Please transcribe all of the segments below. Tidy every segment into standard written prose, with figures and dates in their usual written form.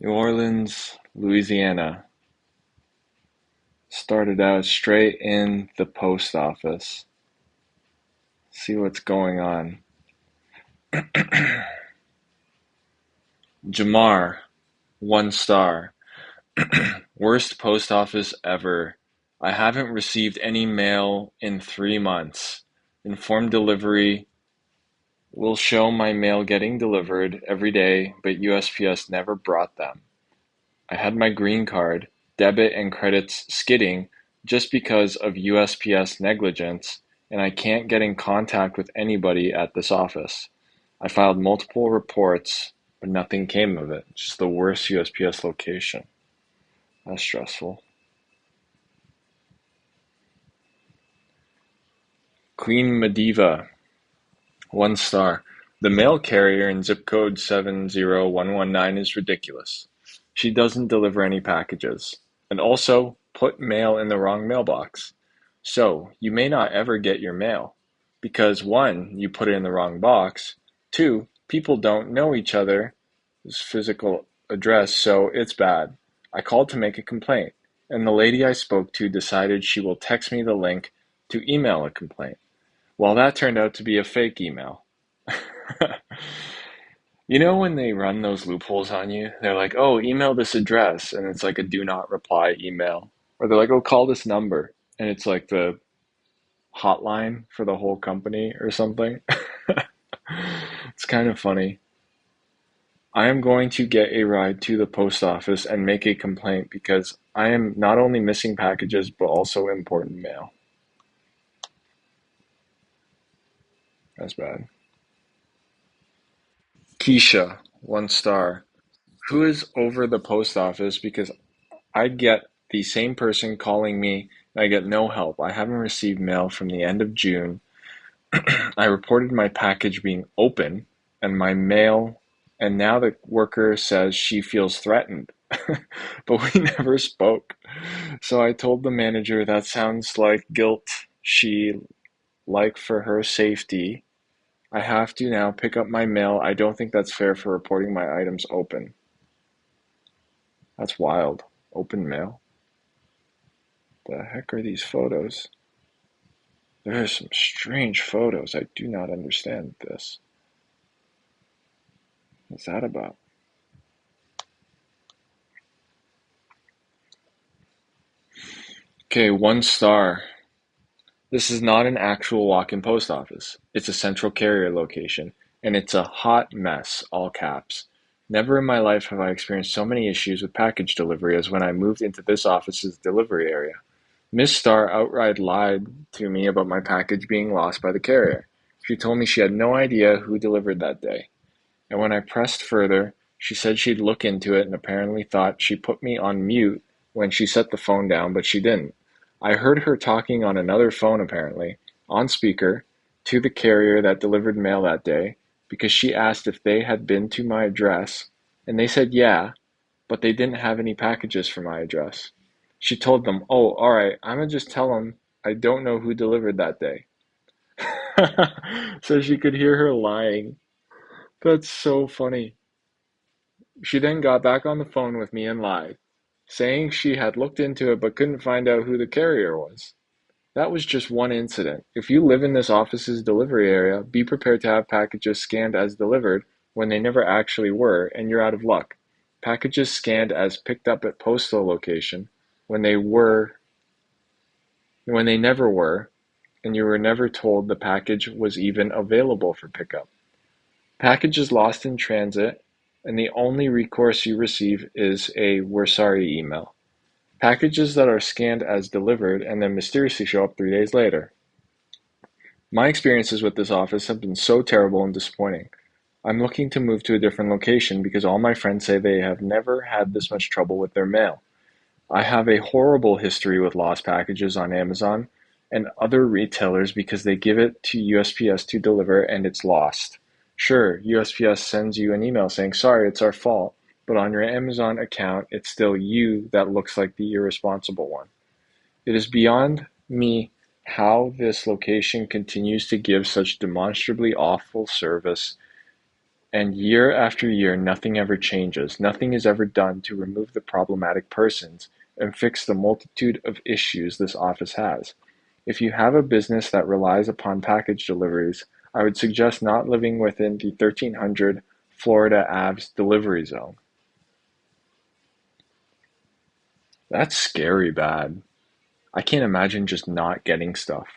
New Orleans, Louisiana. Started out straight in the post office. See what's going on. Jamar, 1 star. Worst post office ever. I haven't received any mail in 3 months. Informed delivery will show my mail getting delivered every day, but USPS never brought them. I had my green card, debit and credits skidding just because of USPS negligence, and I can't get in contact with anybody at this office. I filed multiple reports, but nothing came of it. Just the worst USPS location. That's stressful. Queen Mediva, 1 star. The mail carrier in zip code 70119 is ridiculous. She doesn't deliver any packages, and also put mail in the wrong mailbox. So you may not ever get your mail because one, you put it in the wrong box, two, people don't know each other's physical address, so it's bad. I called to make a complaint, and the lady I spoke to decided she will text me the link to email a complaint. Well, that turned out to be a fake email. You know when they run those loopholes on you? They're like, oh, email this address, and it's like a do not reply email. Or they're like, oh, call this number, and it's like the hotline for the whole company or something. It's kind of funny. I am going to get a ride to the post office and make a complaint because I am not only missing packages but also important mail. That's bad. Keisha, 1 star. Who is over the post office because I get the same person calling me and I get no help. I haven't received mail from the end of June. I reported my package being open and my mail, and now the worker says she feels threatened. But we never spoke. So I told the manager that sounds like guilt. She, like for her safety, I have to now pick up my mail. I don't think that's fair for reporting my items open. That's wild. Open mail. The heck are these photos? There are some strange photos. I do not understand this. What's that about? Okay, 1 star. This is not an actual walk-in post office. It's a central carrier location, and it's a hot mess, all caps. Never in my life have I experienced so many issues with package delivery as when I moved into this office's delivery area. Miss Starr outright lied to me about my package being lost by the carrier. She told me she had no idea who delivered that day. And when I pressed further, she said she'd look into it and apparently thought she put me on mute when she set the phone down, but she didn't. I heard her talking on another phone apparently, on speaker, to the carrier that delivered mail that day, because she asked if they had been to my address, and they said yeah, but they didn't have any packages for my address. She told them, oh, alright, I'ma just tell them I don't know who delivered that day. So she could hear her lying. That's so funny. She then got back on the phone with me and lied, saying she had looked into it but couldn't find out who the carrier was. That was just one incident. If you live in this office's delivery area, be prepared to have packages scanned as delivered when they never actually were, and you're out of luck. Packages scanned as picked up at postal location when they were when they never were, and you were never told the package was even available for pickup. Packages lost in transit, and the only recourse you receive is a "we're sorry" email. Packages that are scanned as delivered and then mysteriously show up 3 days later. My experiences with this office have been so terrible and disappointing. I'm looking to move to a different location because all my friends say they have never had this much trouble with their mail. I have a horrible history with lost packages on Amazon and other retailers because they give it to USPS to deliver and it's lost. Sure, USPS sends you an email saying, sorry, it's our fault, but on your Amazon account, it's still you that looks like the irresponsible one. It is beyond me how this location continues to give such demonstrably awful service And year after year, nothing ever changes. Nothing is ever done to remove the problematic persons and fix the multitude of issues this office has. If you have a business that relies upon package deliveries, I would suggest not living within the 1300 Florida Ave's delivery zone. That's scary bad. I can't imagine just not getting stuff.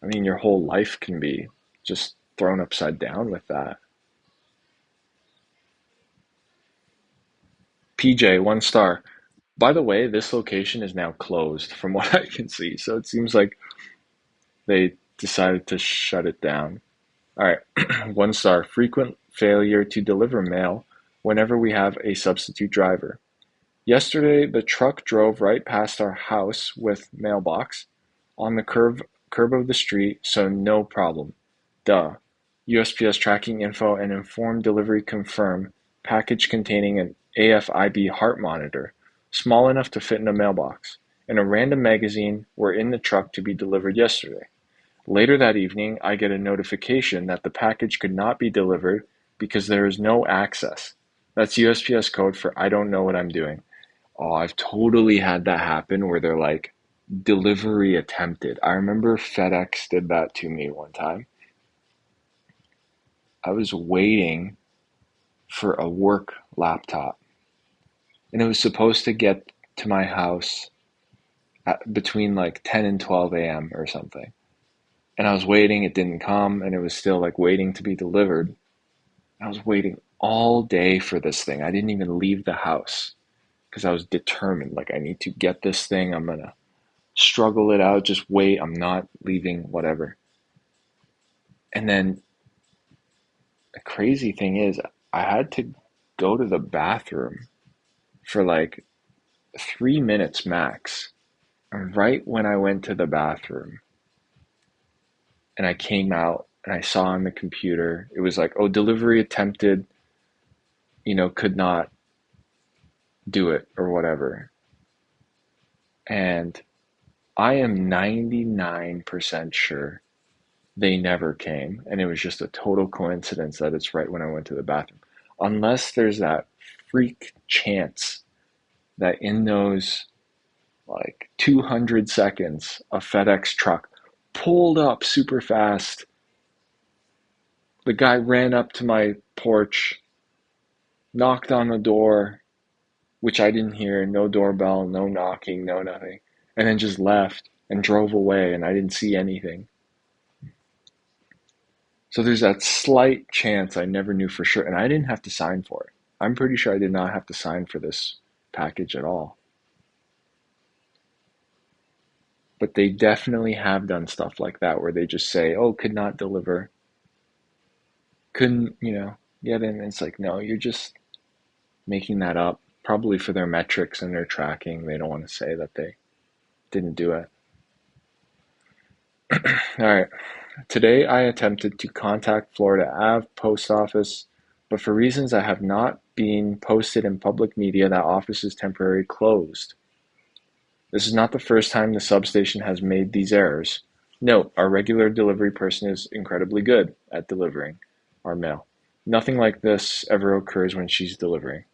I mean, your whole life can be just thrown upside down with that. PJ, 1 star. By the way, this location is now closed from what I can see, so it seems like they decided to shut it down. All right, 1 star. Frequent failure to deliver mail whenever we have a substitute driver. Yesterday, the truck drove right past our house with mailbox on the curb of the street, so no problem. Duh. USPS tracking info and informed delivery confirm package containing an AFIB heart monitor, small enough to fit in a mailbox, and a random magazine were in the truck to be delivered yesterday. Later that evening, I get a notification that the package could not be delivered because there is no access. That's USPS code for I don't know what I'm doing. Oh, I've totally had that happen where they're like, delivery attempted. I remember FedEx did that to me one time. I was waiting for a work laptop, and it was supposed to get to my house between like 10 and 12 a.m. or something. And I was waiting, it didn't come, and it was still like waiting to be delivered. I was waiting all day for this thing. I didn't even leave the house because I was determined, like, I need to get this thing. I'm gonna struggle it out, just wait. I'm not leaving, whatever. And then the crazy thing is, I had to go to the bathroom for like 3 minutes max. And right when I went to the bathroom and I came out and I saw on the computer, it was like, oh, delivery attempted, could not do it or whatever. And I am 99% sure they never came. And it was just a total coincidence that it's right when I went to the bathroom. Unless there's that freak chance that in those like 200 seconds, a FedEx truck pulled up super fast. The guy ran up to my porch, knocked on the door, which I didn't hear, no doorbell, no knocking, no nothing, and then just left and drove away, and I didn't see anything. So there's that slight chance I never knew for sure, and I didn't have to sign for it. I'm pretty sure I did not have to sign for this package at all. But they definitely have done stuff like that where they just say, oh, could not deliver, couldn't, get in. It's like, no, you're just making that up, probably for their metrics and their tracking. They don't want to say that they didn't do it. All right. Today I attempted to contact Florida Ave Post Office, but for reasons that have not been posted in public media, that office is temporarily closed. This is not the first time the substation has made these errors. Note, our regular delivery person is incredibly good at delivering our mail. Nothing like this ever occurs when she's delivering.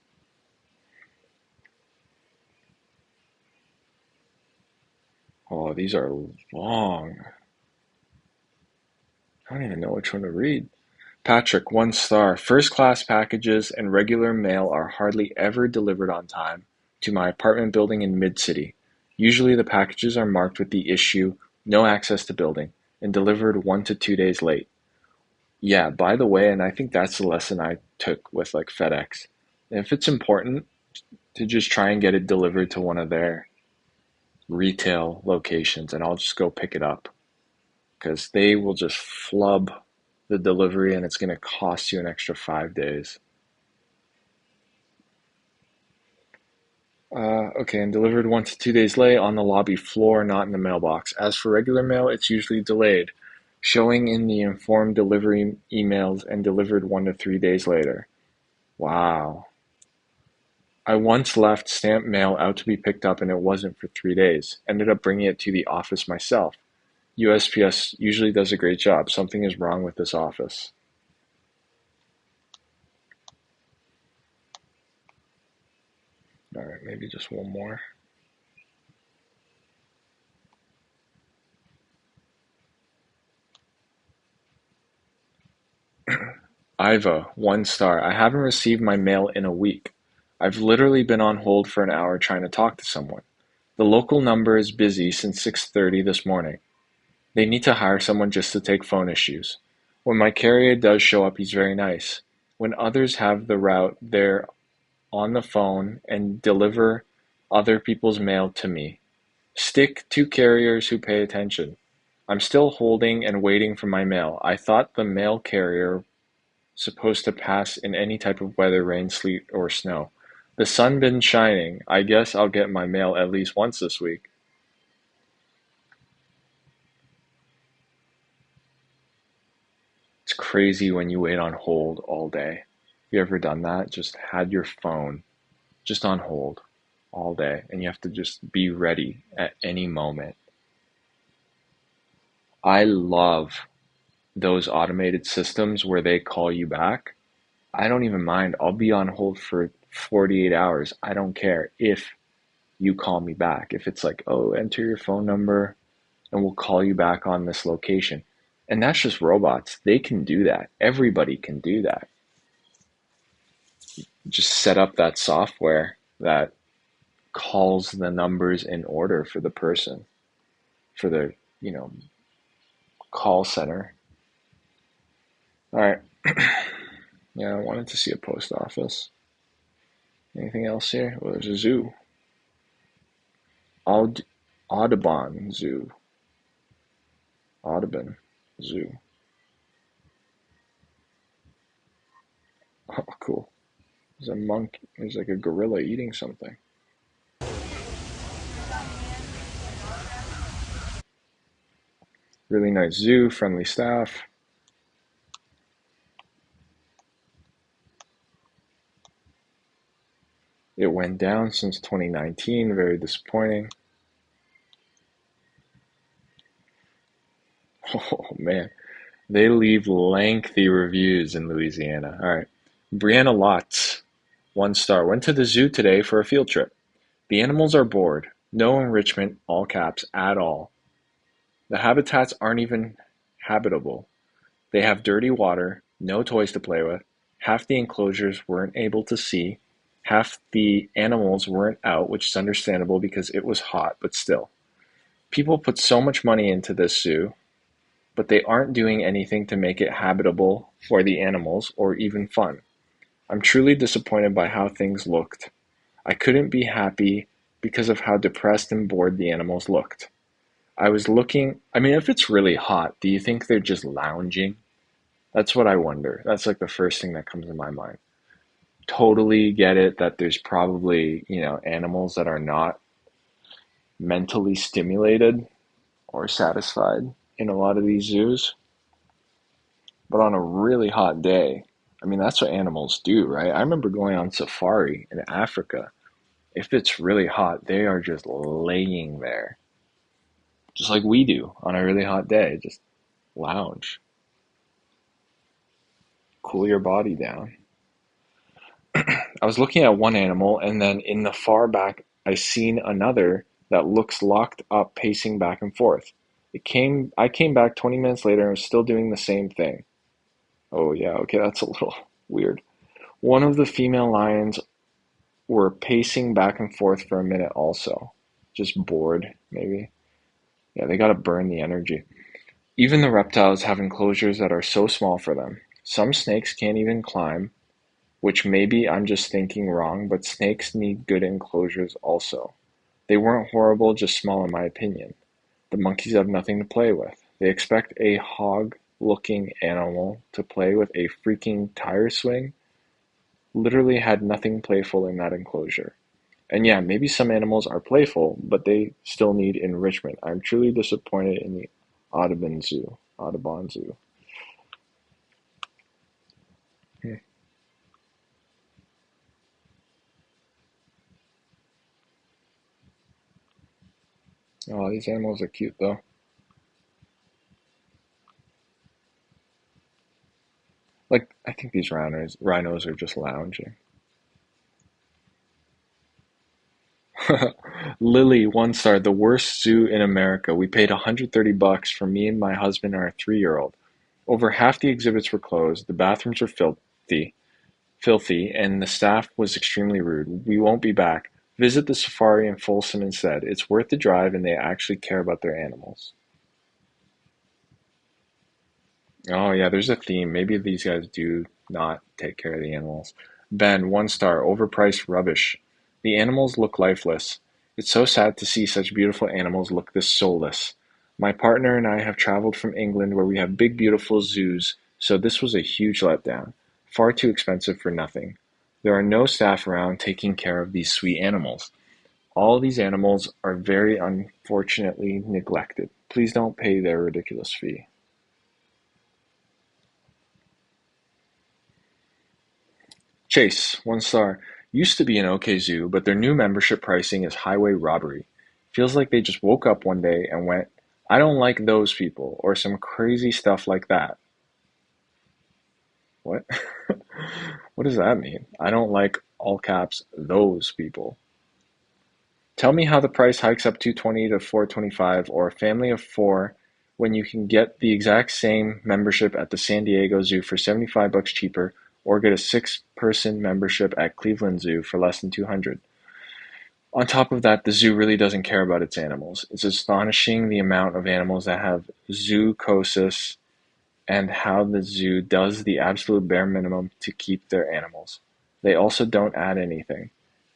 Oh, these are long. I don't even know which one to read. Patrick, 1 star. First class packages and regular mail are hardly ever delivered on time to my apartment building in Mid-City. Usually the packages are marked with the issue, no access to building, and delivered 1 to 2 days late. Yeah, by the way, and I think that's the lesson I took with like FedEx. If it's important, to just try and get it delivered to one of their retail locations and I'll just go pick it up because they will just flub the delivery and it's going to cost you an extra 5 days. Okay, and delivered 1 to 2 days late on the lobby floor, not in the mailbox. As for regular mail, it's usually delayed, showing in the informed delivery emails and delivered 1 to 3 days later. Wow. I once left stamped mail out to be picked up and it wasn't for 3 days. Ended up bringing it to the office myself. USPS usually does a great job. Something is wrong with this office. All right, maybe just one more. Iva, 1 star. I haven't received my mail in a week. I've literally been on hold for an hour trying to talk to someone. The local number is busy since 6:30 this morning. They need to hire someone just to take phone issues. When my carrier does show up, he's very nice. When others have the route, they're on the phone and deliver other people's mail to me. Stick to carriers who pay attention. I'm still holding and waiting for my mail. I thought the mail carrier supposed to pass in any type of weather, rain, sleet, or snow. The sun been shining. I guess I'll get my mail at least once this week. It's crazy when you wait on hold all day. You ever done that? Just had your phone just on hold all day and you have to just be ready at any moment. I love those automated systems where they call you back. I don't even mind. I'll be on hold for 48 hours. I don't care if you call me back. If it's like, oh, enter your phone number and we'll call you back on this location. And that's just robots. They can do that. Everybody can do that. Just set up that software that calls the numbers in order for the person, for the, you know, call center. All right. Yeah, I wanted to see a post office. Anything else here? Well, there's a zoo. Aud- Audubon Zoo. Audubon Zoo. Oh, cool. There's a monkey. There's like a gorilla eating something. Really nice zoo, friendly staff. It went down since 2019. Very disappointing. Oh man, they leave lengthy reviews in Louisiana. All right. Brianna Lotz, 1 star. Went to the zoo today for a field trip. The animals are bored. No enrichment, all caps, at all. The habitats aren't even habitable. They have dirty water, no toys to play with. Half the enclosures weren't able to see. Half the animals weren't out, which is understandable because it was hot, but still. People put so much money into this zoo, but they aren't doing anything to make it habitable for the animals or even fun. I'm truly disappointed by how things looked. I couldn't be happy because of how depressed and bored the animals looked. I was looking, I mean, if it's really hot, do you think they're just lounging? That's what I wonder. That's like the first thing that comes in my mind. Totally get it that there's probably, animals that are not mentally stimulated or satisfied in a lot of these zoos. But on a really hot day, I mean, that's what animals do, right? I remember going on safari in Africa. If it's really hot, they are just laying there, just like we do on a really hot day. Just lounge, cool your body down. I was looking at one animal, and then in the far back, I seen another that looks locked up, pacing back and forth. I came back 20 minutes later and was still doing the same thing. Oh yeah, okay, that's a little weird. One of the female lions were pacing back and forth for a minute also. Just bored, maybe. Yeah, they gotta burn the energy. Even the reptiles have enclosures that are so small for them. Some snakes can't even climb, which maybe I'm just thinking wrong, but snakes need good enclosures also. They weren't horrible, just small in my opinion. The monkeys have nothing to play with. They expect a hog-looking animal to play with a freaking tire swing? Literally had nothing playful in that enclosure. And yeah, maybe some animals are playful, but they still need enrichment. I'm truly disappointed in the Audubon Zoo. Audubon Zoo. Hmm. Oh, these animals are cute though. Like, I think these rhinos are just lounging. Lily, 1 star, the worst zoo in America. We paid $130 for me and my husband and our 3-year-old. Over half the exhibits were closed, the bathrooms were filthy, and the staff was extremely rude. We won't be back. Visit the safari in Folsom instead. It's worth the drive and they actually care about their animals. Oh yeah, there's a theme. Maybe these guys do not take care of the animals. Ben, 1 star, overpriced rubbish. The animals look lifeless. It's so sad to see such beautiful animals look this soulless. My partner and I have traveled from England where we have big, beautiful zoos, so this was a huge letdown. Far too expensive for nothing. There are no staff around taking care of these sweet animals. All these animals are very unfortunately neglected. Please don't pay their ridiculous fee. Chase, 1 star. Used to be an OK Zoo, but their new membership pricing is highway robbery. Feels like they just woke up one day and went, I don't like those people, or some crazy stuff like that. What? What does that mean? I don't like, all caps, those people. Tell me how the price hikes up 220 to 425 or a family of four when you can get the exact same membership at the San Diego Zoo for $75 cheaper or get a six-person membership at Cleveland Zoo for less than 200. On top of that, the zoo really doesn't care about its animals. It's astonishing the amount of animals that have zoocosis and how the zoo does the absolute bare minimum to keep their animals. They also don't add anything.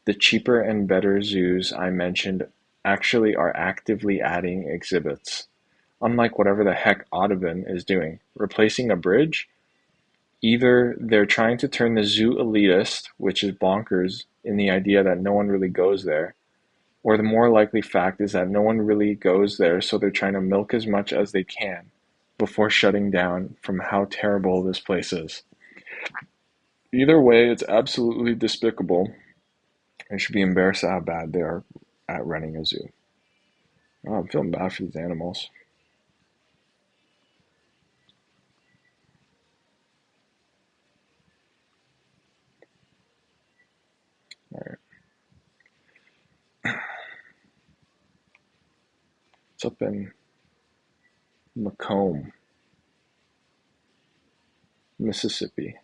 The cheaper and better zoos I mentioned actually are actively adding exhibits. Unlike whatever the heck Audubon is doing, replacing a bridge, either they're trying to turn the zoo elitist, which is bonkers in the idea that no one really goes there, or the more likely fact is that no one really goes there, so they're trying to milk as much as they can before shutting down from how terrible this place is. Either way, it's absolutely despicable and should be embarrassed at how bad they are at running a zoo. Oh, I'm feeling bad for these animals. All right. It's up in Macomb, Mississippi.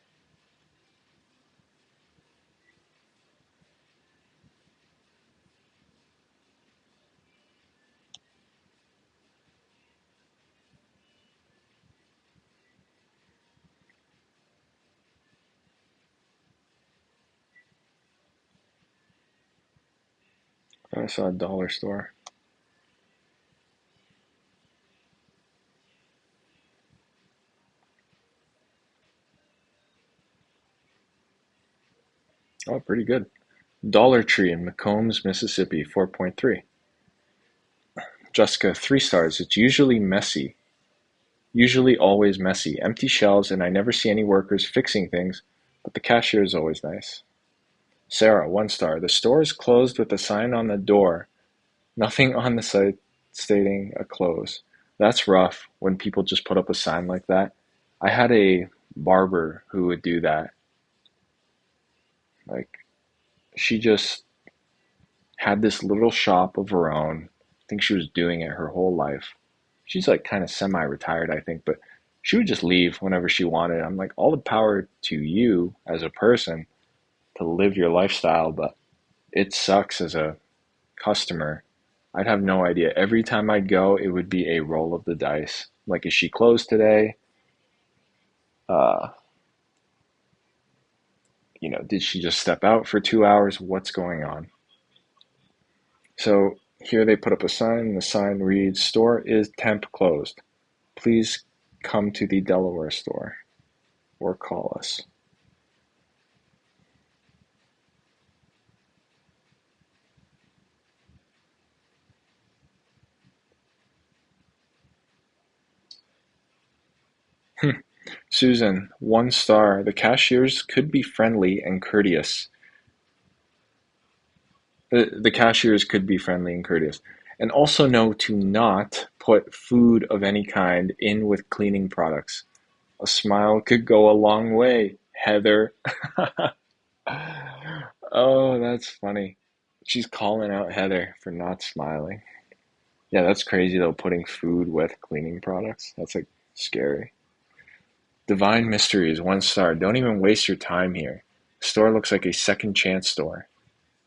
I saw a dollar store. Oh, pretty good. Dollar Tree in McCombs, Mississippi, 4.3. Jessica, 3 stars. It's usually messy. Usually always messy. Empty shelves, and I never see any workers fixing things, but the cashier is always nice. Sarah, 1 star. The store is closed with a sign on the door. Nothing on the site stating a close. That's rough when people just put up a sign like that. I had a barber who would do that. Like, she just had this little shop of her own. I think she was doing it her whole life. She's like kind of semi-retired, I think, but she would just leave whenever she wanted. I'm like, all the power to you as a person to live your lifestyle, but it sucks as a customer. I'd have no idea. Every time I'd go, it would be a roll of the dice. Like, is she closed today? Uh, did she just step out for 2 hours? What's going on? So here they put up a sign, and the sign reads, Store is temp closed. Please come to the Delaware store or call us. Susan, 1 star. The cashiers could be friendly and courteous. The cashiers could be friendly and courteous. And also know to not put food of any kind in with cleaning products. A smile could go a long way, Heather. Oh, that's funny. She's calling out Heather for not smiling. Yeah, that's crazy though, putting food with cleaning products. That's like scary. Divine Mysteries, 1 star. Don't even waste your time here. Store looks like a second chance store.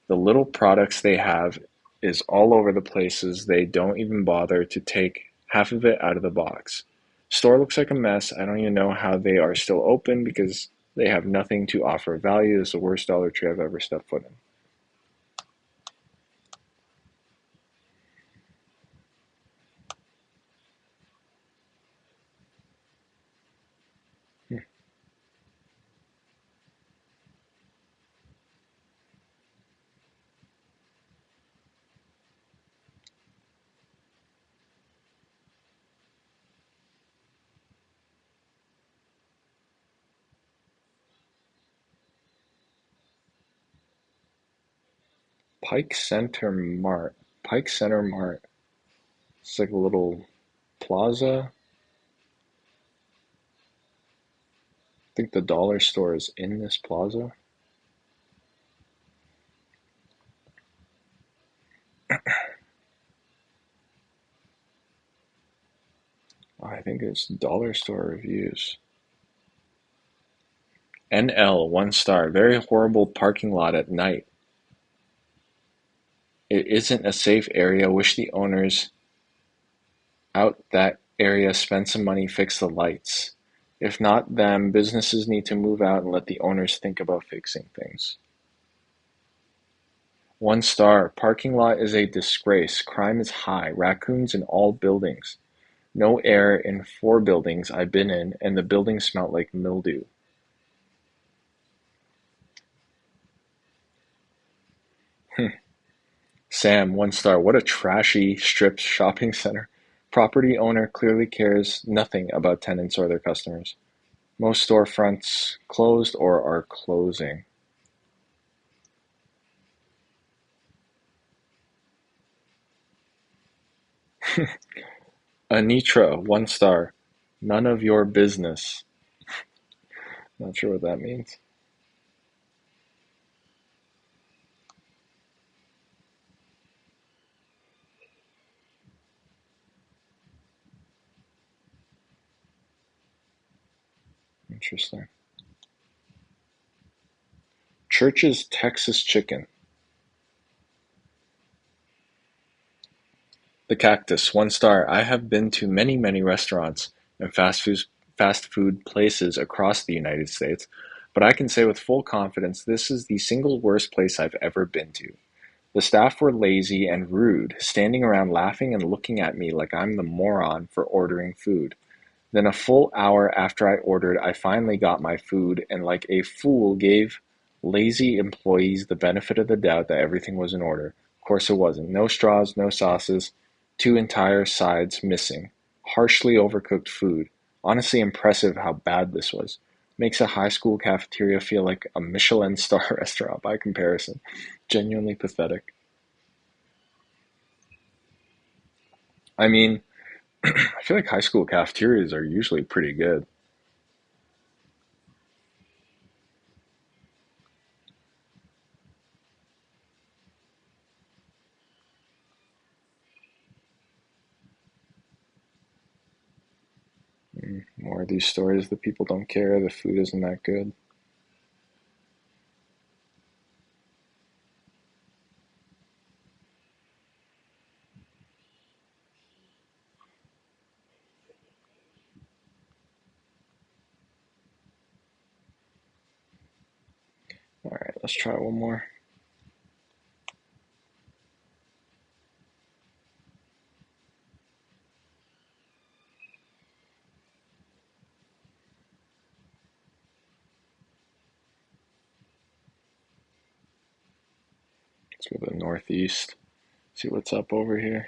The little products they have is all over the places. They don't even bother to take half of it out of the box. Store looks like a mess. I don't even know how they are still open because they have nothing to offer value. It's the worst Dollar Tree I've ever stepped foot in. Pike Center Mart. Pike Center Mart. It's like a little plaza. I think the dollar store is in this plaza. I think it's dollar store reviews. NL, 1 star. Very horrible parking lot at night. It isn't a safe area. Wish the owners out that area spend some money, fix the lights. If not them, businesses need to move out and let the owners think about fixing things. 1 star. Parking lot is a disgrace. Crime is high. Raccoons in all buildings. No air in 4 buildings I've been in, and the buildings smelt like mildew. Sam, 1 star. What a trashy strip shopping center. Property owner clearly cares nothing about tenants or their customers. Most storefronts closed or are closing. Anitra, 1 star. None of your business. Not sure what that means. Interesting. Church's Texas Chicken. The Cactus, 1 star. I have been to many, many restaurants and fast food places across the United States, but I can say with full confidence this is the single worst place I've ever been to. The staff were lazy and rude, standing around laughing and looking at me like I'm the moron for ordering food. Then a full hour after I ordered, I finally got my food and like a fool gave lazy employees the benefit of the doubt that everything was in order. Of course it wasn't. No straws, no sauces, 2 entire sides missing. Harshly overcooked food. Honestly impressive how bad this was. Makes a high school cafeteria feel like a Michelin star restaurant by comparison. Genuinely pathetic. I mean, I feel like high school cafeterias are usually pretty good. More of these stories, the people don't care, the food isn't that good. All right, let's try one more. Let's go to the Northeast, see what's up over here.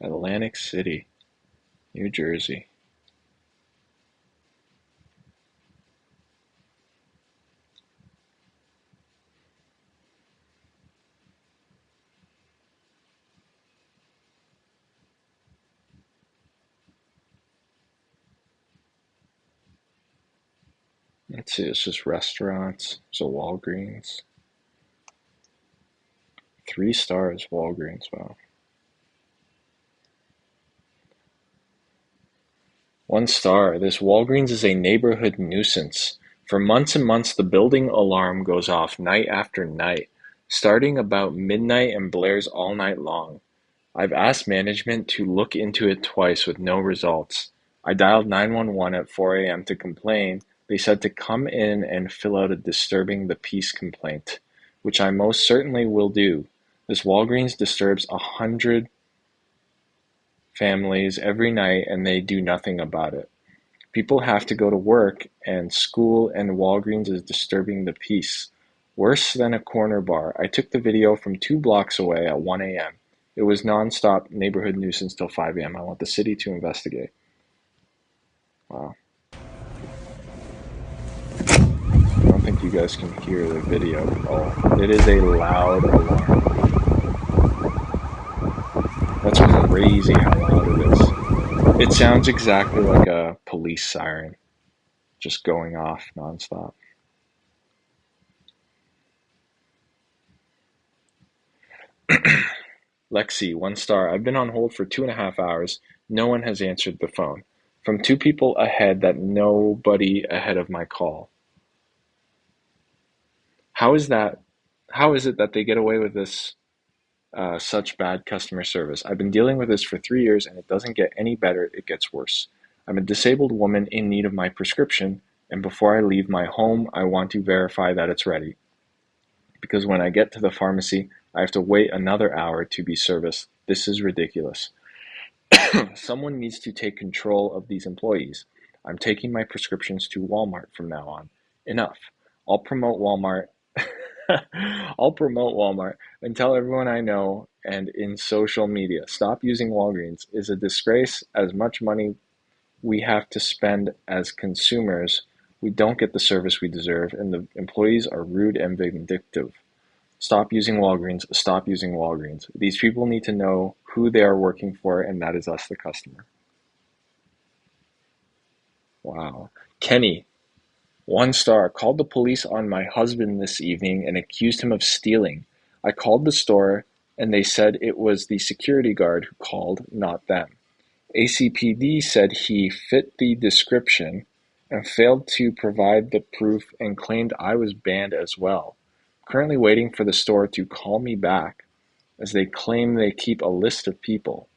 Atlantic City, New Jersey. Let's see, it's just restaurants. There's a Walgreens. 3 stars, Walgreens. Wow. 1 star. This Walgreens is a neighborhood nuisance. For months and months, the building alarm goes off night after night, starting about midnight and blares all night long. I've asked management to look into it twice with no results. I dialed 911 at 4 a.m. to complain. They said to come in and fill out a disturbing the peace complaint, which I most certainly will do. This Walgreens disturbs 100 families every night and they do nothing about it. People have to go to work and school and Walgreens is disturbing the peace. Worse than a corner bar. I took the video from 2 blocks away at 1 a.m. It was non-stop neighborhood nuisance till 5 a.m. I want the city to investigate. Wow. I don't think you guys can hear the video at all. It is a loud alarm. That's crazy how loud it is. It sounds exactly like a police siren just going off nonstop. Lexi, 1 star. I've been on hold for 2.5 hours. No one has answered the phone. From 2 people ahead that nobody ahead of my call. How is that? How is it that they get away with this such bad customer service? I've been dealing with this for 3 years and it doesn't get any better, it gets worse. I'm a disabled woman in need of my prescription, and before I leave my home, I want to verify that it's ready. Because when I get to the pharmacy, I have to wait another hour to be serviced. This is ridiculous. Someone needs to take control of these employees. I'm taking my prescriptions to Walmart from now on. Enough. I'll promote Walmart. I'll promote Walmart and tell everyone I know and in social media. Stop using Walgreens is a disgrace. As much money we have to spend as consumers, we don't get the service we deserve, and the employees are rude and vindictive. Stop using Walgreens. Stop using Walgreens. These people need to know who they are working for, and that is us, the customer. Wow. Kenny, 1 star. Called the police on my husband this evening and accused him of stealing. I called the store and they said it was the security guard who called, not them. ACPD said he fit the description and failed to provide the proof and claimed I was banned as well. Currently waiting for the store to call me back as they claim they keep a list of people.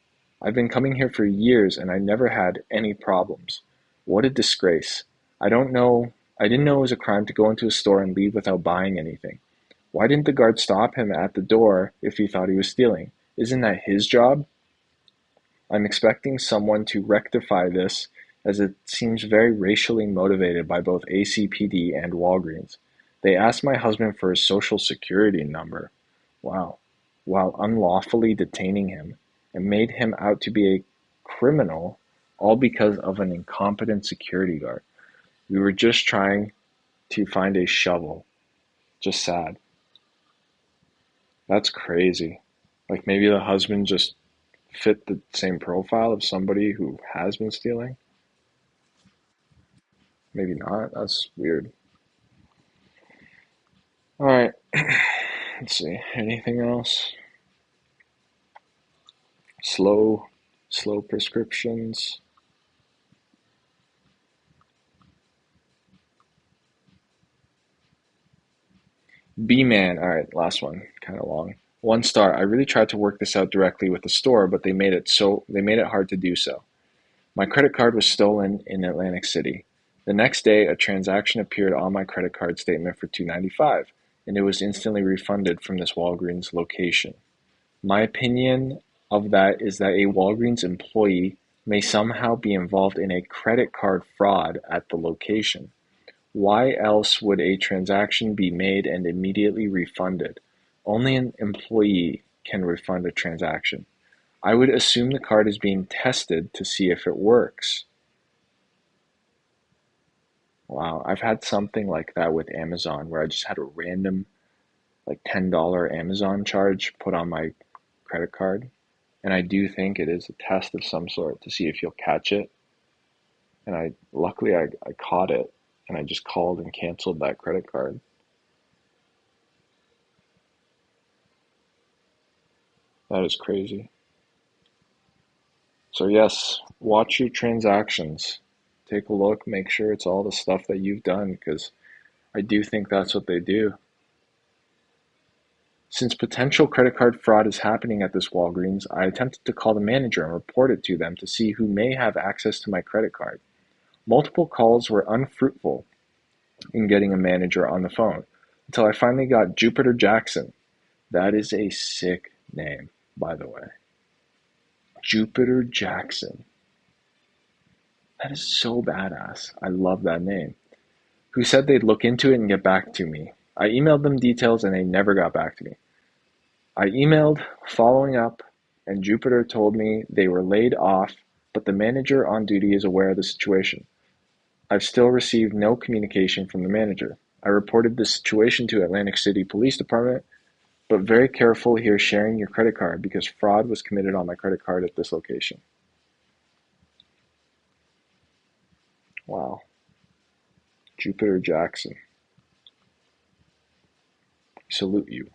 I've been coming here for years and I never had any problems. What a disgrace. I didn't know it was a crime to go into a store and leave without buying anything. Why didn't the guard stop him at the door if he thought he was stealing? Isn't that his job? I'm expecting someone to rectify this as it seems very racially motivated by both ACPD and Walgreens. They asked my husband for his social security number. Wow. While unlawfully detaining him and made him out to be a criminal, all because of an incompetent security guard. We were just trying to find a shovel. Just sad. That's crazy. Like maybe the husband just fit the same profile of somebody who has been stealing. Maybe not. That's weird. All right. Let's see. Anything else? Slow, slow prescriptions. B-Man. All right, last one. Kind of long. 1 star. I really tried to work this out directly with the store, but they made it hard to do so. My credit card was stolen in Atlantic City. The next day, a transaction appeared on my credit card statement for $295, and it was instantly refunded from this Walgreens location. My opinion of that is that a Walgreens employee may somehow be involved in a credit card fraud at the location. Why else would a transaction be made and immediately refunded? Only an employee can refund a transaction. I would assume the card is being tested to see if it works. Wow, I've had something like that with Amazon where I just had a random like $10 Amazon charge put on my credit card. And I do think it is a test of some sort to see if you'll catch it. And luckily I caught it. and I just called and canceled that credit card. That is crazy. So yes, watch your transactions. Take a look, make sure it's all the stuff that you've done, because I do think that's what they do. Since potential credit card fraud is happening at this Walgreens, I attempted to call the manager and report it to them to see who may have access to my credit card. Multiple calls were unfruitful in getting a manager on the phone until I finally got Jupiter Jackson. That is a sick name, by the way. Jupiter Jackson. That is so badass. I love that name. Who said they'd look into it and get back to me. I emailed them details and they never got back to me. I emailed following up, and Jupiter told me they were laid off, but the manager on duty is aware of the situation. I've still received no communication from the manager. I reported the situation to Atlantic City Police Department, but very careful here sharing your credit card because fraud was committed on my credit card at this location. Wow. Jupiter Jackson. Salute you.